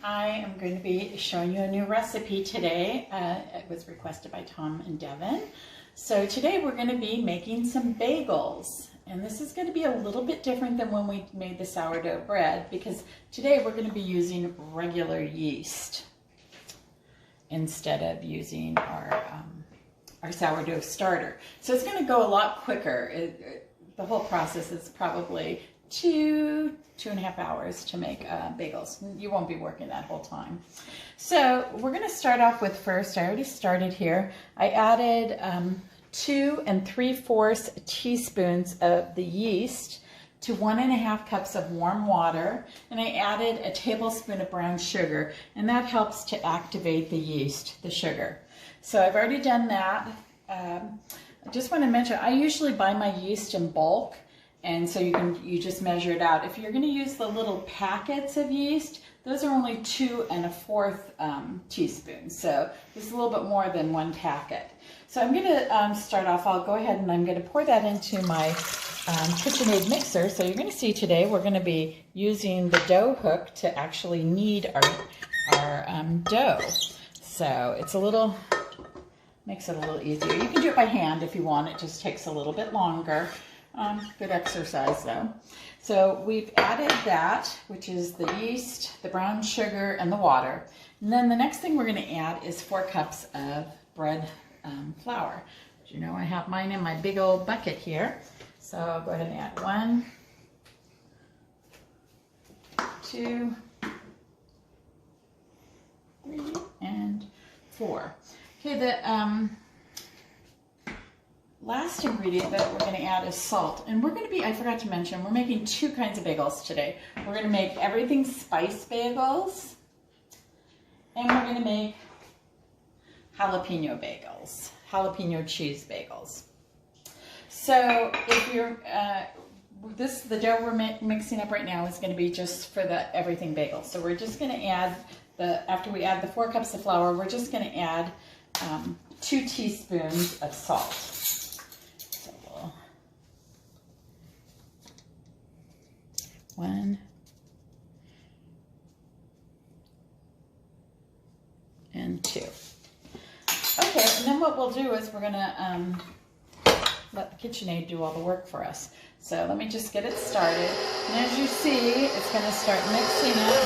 I am going to be showing you a new recipe today. It was requested by Tom and Devin. So today we're going to be making some bagels. And this is going to be a little bit different than when we made the sourdough bread, because today we're going to be using regular yeast instead of using our sourdough starter. So it's going to go a lot quicker. The whole process is probably 2.5 hours to make bagels. You won't be working that whole time. So we're going to start off with first, I already started here. I added 2 3/4 teaspoons of the yeast to 1.5 cups of warm water, and I added a tablespoon of brown sugar, and that helps to activate the yeast, the sugar. So I've already done that. I just want to mention, I usually buy my yeast in bulk, and so you just measure it out. If you're going to use the little packets of yeast, those are only 2 1/4 teaspoons. So this is a little bit more than 1 packet. So I'm going to start off. I'll go ahead and I'm going to pour that into my KitchenAid mixer. So you're going to see today we're going to be using the dough hook to actually knead our dough. So it's makes it a little easier. You can do it by hand if you want. It just takes a little bit longer. Good exercise though. So we've added that, which is the yeast, the brown sugar, and the water. And then the next thing we're going to add is 4 cups of bread flour. As you know, I have mine in my big old bucket here. So I'll go ahead and add 1, 2, 3, and 4. Okay, the last ingredient that we're going to add is salt. And we're going to be, I forgot to mention, we're making 2 kinds of bagels today. We're going to make everything spice bagels, and we're going to make jalapeno bagels, jalapeno cheese bagels. So if you're, the dough we're mixing up right now is going to be just for the everything bagel. So we're just going to add, after we add the 4 cups of flour, we're just going to add 2 teaspoons of salt. So we'll 1 and 2. Okay, and then what we'll do is we're going to let the KitchenAid do all the work for us. So let me just get it started. And as you see, it's going to start mixing up.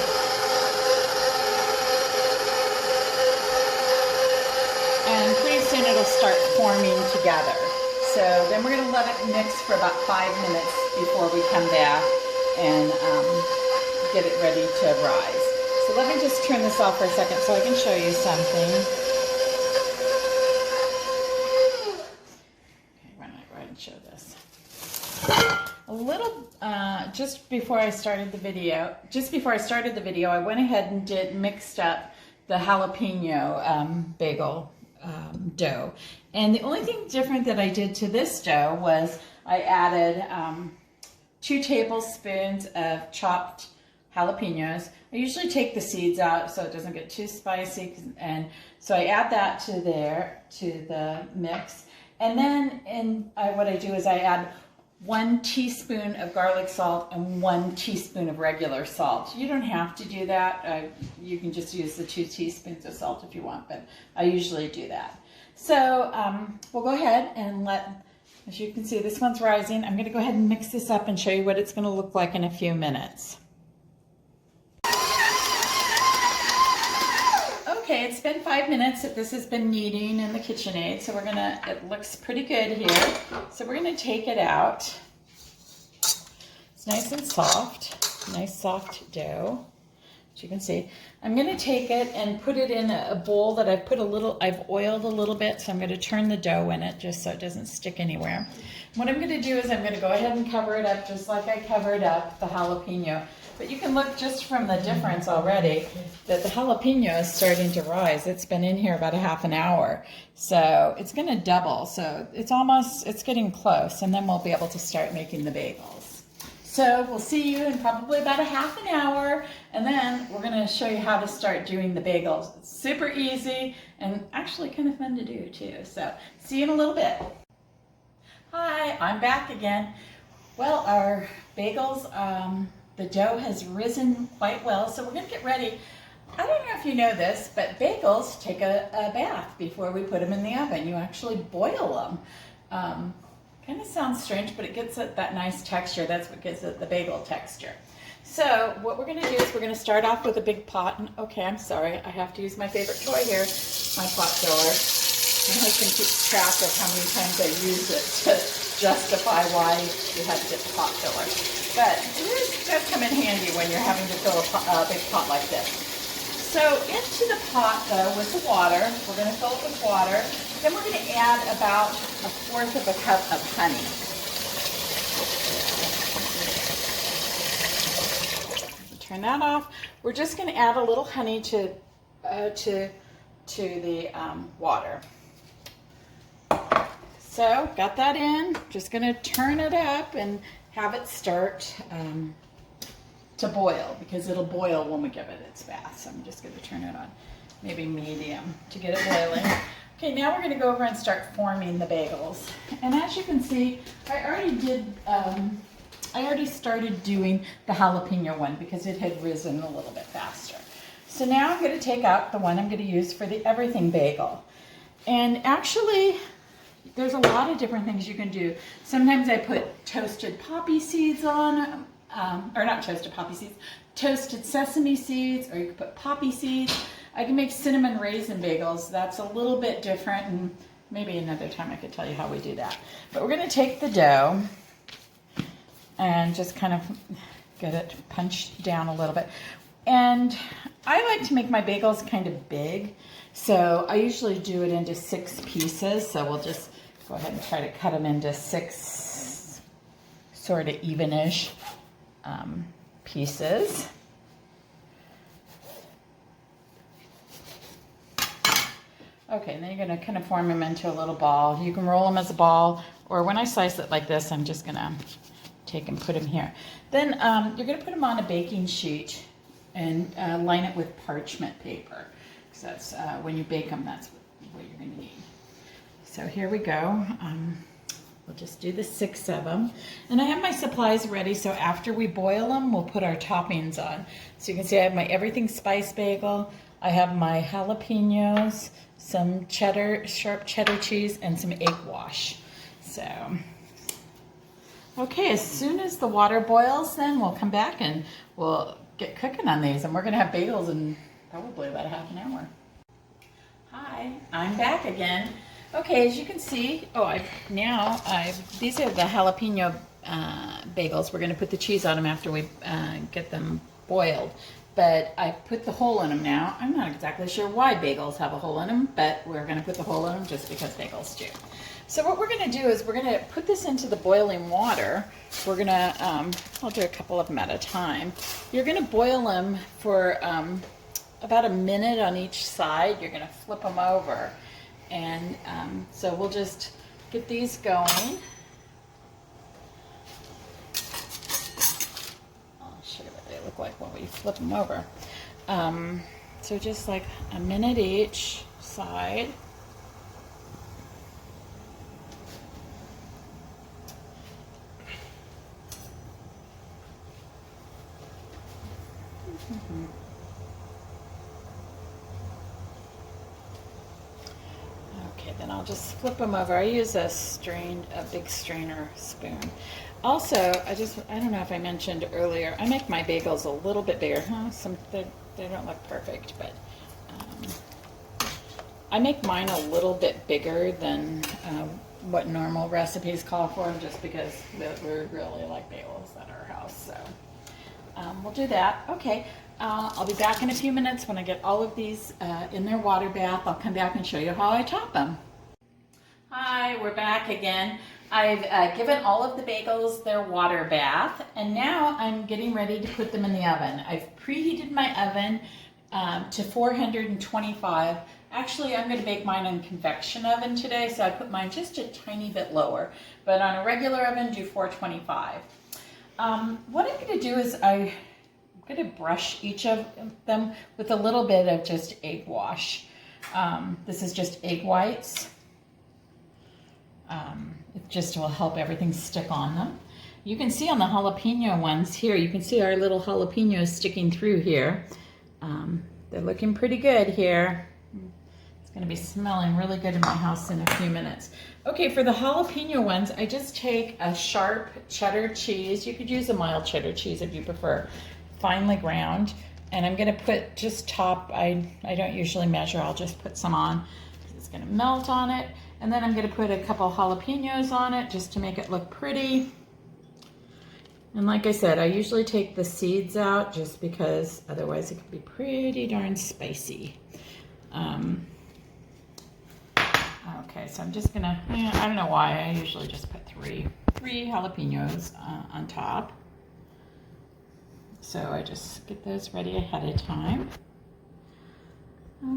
And pretty soon it'll start forming together. So then we're going to let it mix for about 5 minutes before we come back and get it ready to rise. So let me just turn this off for a second so I can show you something. Okay, why don't I go ahead and show this? A little, just before I started the video, I went ahead and mixed up the jalapeno bagel dough. And the only thing different that I did to this dough was I added 2 tablespoons of chopped jalapenos. I usually take the seeds out so it doesn't get too spicy, and so I add that to the mix. And then what I do is I add 1 teaspoon of garlic salt and 1 teaspoon of regular salt. You don't have to do that. You can just use the 2 teaspoons of salt if you want, but I usually do that. So we'll go ahead and as you can see, this one's rising. I'm going to go ahead and mix this up and show you what it's going to look like in a few minutes. Okay, it's been 5 minutes that this has been kneading in the KitchenAid, so it looks pretty good here. So we're gonna take it out. It's nice and soft, nice soft dough, as you can see. I'm gonna take it and put it in a bowl that I've oiled a little bit, so I'm gonna turn the dough in it just so it doesn't stick anywhere. What I'm gonna do is I'm gonna go ahead and cover it up just like I covered up the jalapeno. But you can look just from the difference already that the jalapeno is starting to rise. It's been in here about a half an hour. So it's going to double. So it's getting close. And then we'll be able to start making the bagels. So we'll see you in probably about a half an hour. And then we're going to show you how to start doing the bagels. It's super easy and actually kind of fun to do too. So see you in a little bit. Hi, I'm back again. Well, our bagels, the dough has risen quite well, so we're going to get ready. I don't know if you know this, but bagels take a bath before we put them in the oven. You actually boil them. Kind of sounds strange, but it gets it that nice texture. That's what gives it the bagel texture. So what we're going to do is we're going to start off with a big pot. And, okay, I'm sorry. I have to use my favorite toy here, my pot filler. My husband keeps track of how many times I use it to justify why you have to get the pot filler. But it does come in handy when you're having to fill a big pot like this. So into the pot, though, with the water, we're going to fill it with water. Then we're going to add about 1/4 of a cup of honey. Turn that off. We're just going to add a little honey to the water. So got that in. Just going to turn it up and have it start to boil, because it'll boil when we give it its bath. So I'm just going to turn it on maybe medium to get it boiling. Okay, now we're going to go over and start forming the bagels. And as you can see, I already started doing the jalapeno one because it had risen a little bit faster. So now I'm going to take out the one I'm going to use for the everything bagel. And actually, there's a lot of different things you can do. Sometimes I put toasted poppy seeds on, or not toasted poppy seeds, toasted sesame seeds, or you can put poppy seeds. I can make cinnamon raisin bagels. That's a little bit different, and maybe another time I could tell you how we do that. But we're going to take the dough and just kind of get it punched down a little bit. And I like to make my bagels kind of big, so I usually do it into 6 pieces. So we'll just go ahead and try to cut them into 6 sort of evenish pieces. Okay, and then you're going to kind of form them into a little ball. You can roll them as a ball, or when I slice it like this, I'm just going to take and put them here. Then you're going to put them on a baking sheet and line it with parchment paper, because that's when you bake them, that's what you're going to need. So here we go. We'll just do the 6 of them. And I have my supplies ready, so after we boil them, we'll put our toppings on. So you can see I have my everything spice bagel, I have my jalapenos, some cheddar, sharp cheddar cheese, and some egg wash. So, okay, as soon as the water boils, then we'll come back and we'll get cooking on these. And we're gonna have bagels in probably about a half an hour. Hi, I'm back again. Okay, as you can see, these are the jalapeno bagels. We're gonna put the cheese on them after we get them boiled. But I put the hole in them now. I'm not exactly sure why bagels have a hole in them, but we're going to put the hole in them just because bagels do. So what we're going to do is we're going to put this into the boiling water. We're going to, I'll do a couple of them at a time. You're going to boil them for about a minute on each side. You're going to flip them over. And so we'll just get these going. Look like when we flip them over. So just like a minute each side. Okay, then I'll just flip them over. I use a big strainer spoon. Also, I don't know if I mentioned earlier, I make my bagels a little bit bigger. They don't look perfect, but I make mine a little bit bigger than what normal recipes call for, just because we really like bagels at our house. So we'll do that. Okay, I'll be back in a few minutes when I get all of these in their water bath. I'll come back and show you how I top them. Hi, we're back again. I've given all of the bagels their water bath, and now I'm getting ready to put them in the oven. I've preheated my oven to 425. Actually, I'm going to bake mine in convection oven today, so I put mine just a tiny bit lower. But on a regular oven, do 425. What I'm going to do is I'm going to brush each of them with a little bit of just egg wash. This is just egg whites. It just will help everything stick on them. You can see on the jalapeno ones here, you can see our little jalapenos sticking through here. they're looking pretty good here. It's gonna be smelling really good in my house in a few minutes. Okay, for the jalapeno ones, I just take a sharp cheddar cheese. You could use a mild cheddar cheese if you prefer, finely ground. And I'm gonna put just top, I don't usually measure, I'll just put some on. It's gonna melt on it. And then I'm gonna put a couple jalapenos on it just to make it look pretty. And like I said, I usually take the seeds out just because otherwise it can be pretty darn spicy. Okay, so I'm just gonna, I don't know why, I usually just put three jalapenos on top. So I just get those ready ahead of time.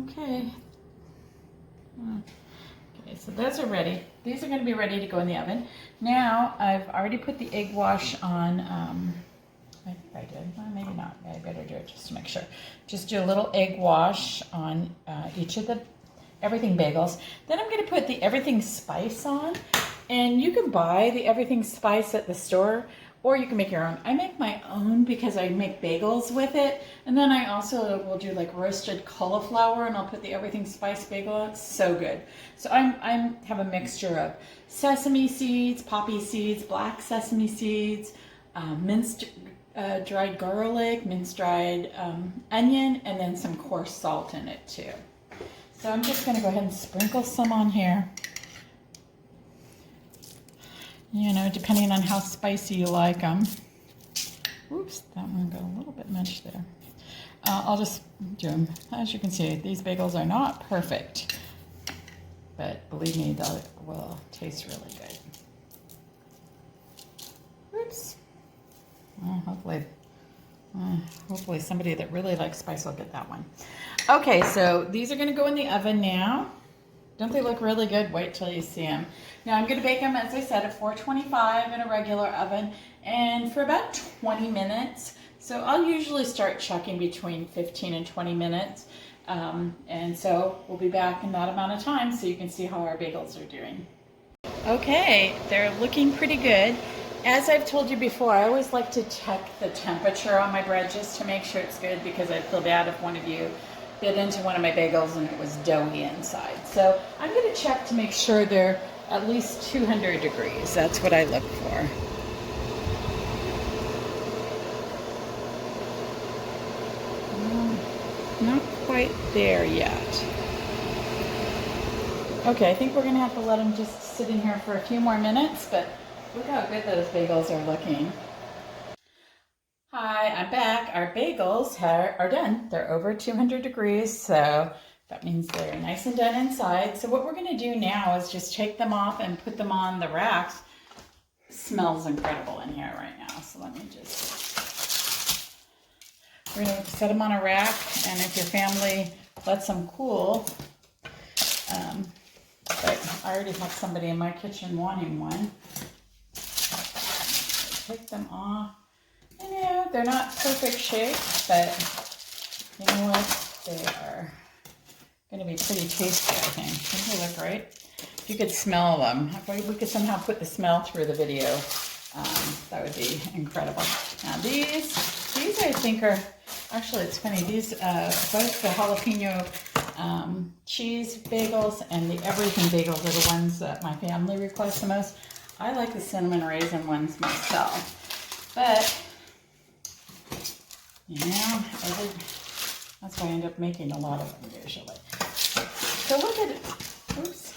Okay. Okay, so those are ready. These are going to be ready to go in the oven. Now, I've already put the egg wash on, I think I did, well, maybe not, I better do it just to make sure. Just do a little egg wash on each of the Everything bagels. Then I'm going to put the Everything spice on, and you can buy the Everything spice at the store, or you can make your own. I make my own because I make bagels with it. And then I also will do like roasted cauliflower, and I'll put the Everything spice bagel. It's so good. So I have a mixture of sesame seeds, poppy seeds, black sesame seeds, minced dried garlic, minced dried onion, and then some coarse salt in it too. So I'm just going to go ahead and sprinkle some on here. You know, depending on how spicy you like them. Oops, that one got a little bit much there. I'll just do them. As you can see, these bagels are not perfect, but believe me, they will taste really good. Oops. Hopefully somebody that really likes spice will get that one. Okay, so these are going to go in the oven now. Don't they look really good? Wait till you see them. Now I'm going to bake them, as I said, at 425 in a regular oven and for about 20 minutes. So I'll usually start checking between 15 and 20 minutes. And so we'll be back in that amount of time so you can see how our bagels are doing. Okay, they're looking pretty good. As I've told you before, I always like to check the temperature on my bread just to make sure it's good, because I'd feel bad if one of you bit into one of my bagels and it was doughy inside. So I'm going to check to make sure they're at least 200 degrees. That's what I look for. Not quite there yet. Okay, I think we're going to have to let them just sit in here for a few more minutes, but look how good those bagels are looking. Hi, I'm back. Our bagels are done. They're over 200 degrees, so that means they're nice and done inside. So what we're going to do now is just take them off and put them on the racks. It smells incredible in here right now, so let me just... We're going to set them on a rack, and if your family lets them cool, but I already have somebody in my kitchen wanting one. Take them off. You know, they're not perfect shape, but you know what? They are going to be pretty tasty, I think. Don't they look great? If you could smell them, if we could somehow put the smell through the video, that would be incredible. Now these I think are, actually it's funny, these, both the jalapeno cheese bagels and the Everything bagels are the ones that my family requests the most. I like the cinnamon raisin ones myself, but you know, that's why I end up making a lot of them usually. So look at it. Oops.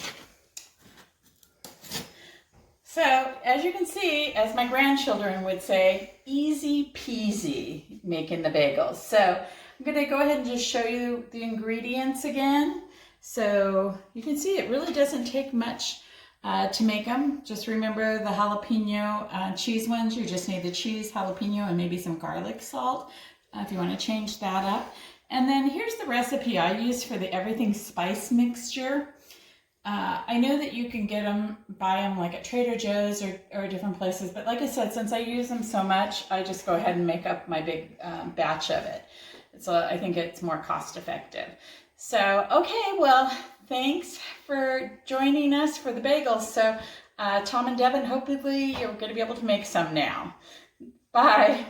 So as you can see, as my grandchildren would say, easy peasy making the bagels. So I'm going to go ahead and just show you the ingredients again. So you can see it really doesn't take much to make them. Just remember the jalapeno cheese ones. You just need the cheese, jalapeno, and maybe some garlic salt if you want to change that up. And then here's the recipe I use for the Everything spice mixture. I know that you can buy them like at Trader Joe's or different places, but like I said, since I use them so much, I just go ahead and make up my big batch of it. So I think it's more cost effective. So, okay, well, thanks for joining us for the bagels. So Tom and Devin, hopefully you're going to be able to make some now. Bye.